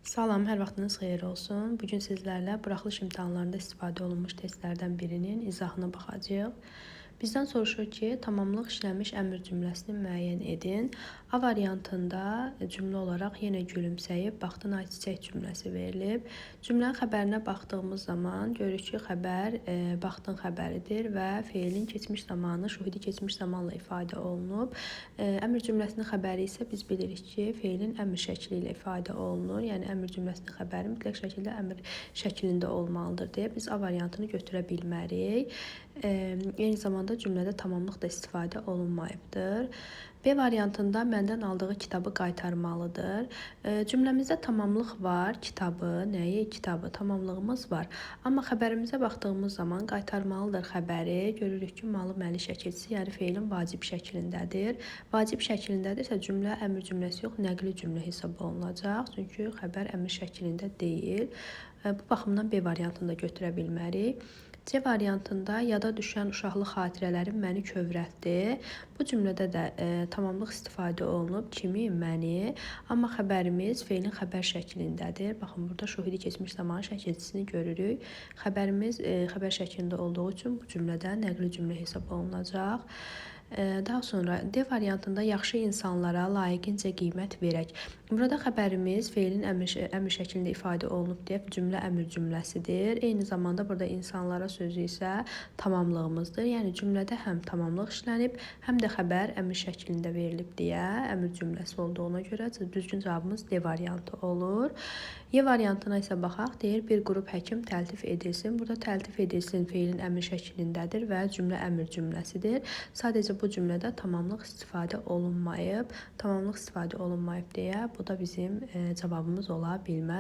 Salam, hər vaxtınız xeyir olsun. Bugün sizlərlə buraxılış imtahanlarında istifadə olunmuş testlərdən birinin izahına baxacağıq. Bizdən soruşur ki, tamamlıq işlənmiş əmr cümləsini müəyyən edin. A variantında cümlə olaraq yenə gülümsəyib, baxdın ay çiçək cümləsi verilib. Cümlənin xəbərinə baxdığımız zaman görürük ki, xəbər baxdın xəbəridir və feilin keçmiş zamanı şuhudi keçmiş zamanla ifadə olunub. Əmr cümləsinin xəbəri isə biz bilirik ki, feilin əmr şəkli ilə ifadə olunur. Yəni əmr cümləsinin xəbəri mütləq şəkildə əmr şəklində olmalıdır deyə biz A variantını götürə bilmərik. Eyni zamanda cümlədə tamamlıq da istifadə olunmayıbdır. B variantında məndən aldığı kitabı qaytarmalıdır. Cümləmizdə tamamlıq var, kitabı, nəyi? Kitabı, tamamlığımız var. Amma xəbərimizə baxdığımız zaman qaytarmalıdır xəbəri. Görürük ki, malı məli şəkilçisi, yəni feilin vacib şəklindədir. Vacib şəklindədirsə cümlə əmr cümləsi yox, nəqli cümlə hesab olunacaq. Çünki xəbər əmr şəklində deyil. Bu baxımdan B variantını da götürə bilmərik. C variantında yada düşən uşaqlıq xatirələrim məni kövrəltdi. Bu cümlədə də tamamlıq istifadə olunub. Kimi? Məni. Amma xəbərimiz feilin xəbər şəklindədir. Baxın, burada şuhudi keçmiş zaman şəkilçisini görürük. Xəbərimiz xəbər şəklində olduğu üçün bu cümlədə nəqli cümlə hesab olunacaq. Daha sonra D variantında yaxşı insanlara layiqincə qiymət verək. Burada xəbərimiz feilin əmr şəklində ifadə olunub deyə cümlə əmr cümləsidir. Eyni zamanda burada insanlara sözü isə tamamlığımızdır. Yəni cümlədə həm tamamlıq işlənib, həm də xəbər əmr şəklində verilib deyə əmr cümləsi olduğuna görə düzgün cavabımız D variantı olur. Y variantına isə baxaq. Deyir, bir qrup həkim təltif edilsin. Burada təltif edilsin feilin əmr şəklindədir və cümlə əmr cümləsidir. Sadəcə bu cümlədə tamamlıq istifadə olunmayıb. Tamamlıq istifadə olunmayıb deyə bu da bizim cavabımız ola bilməz.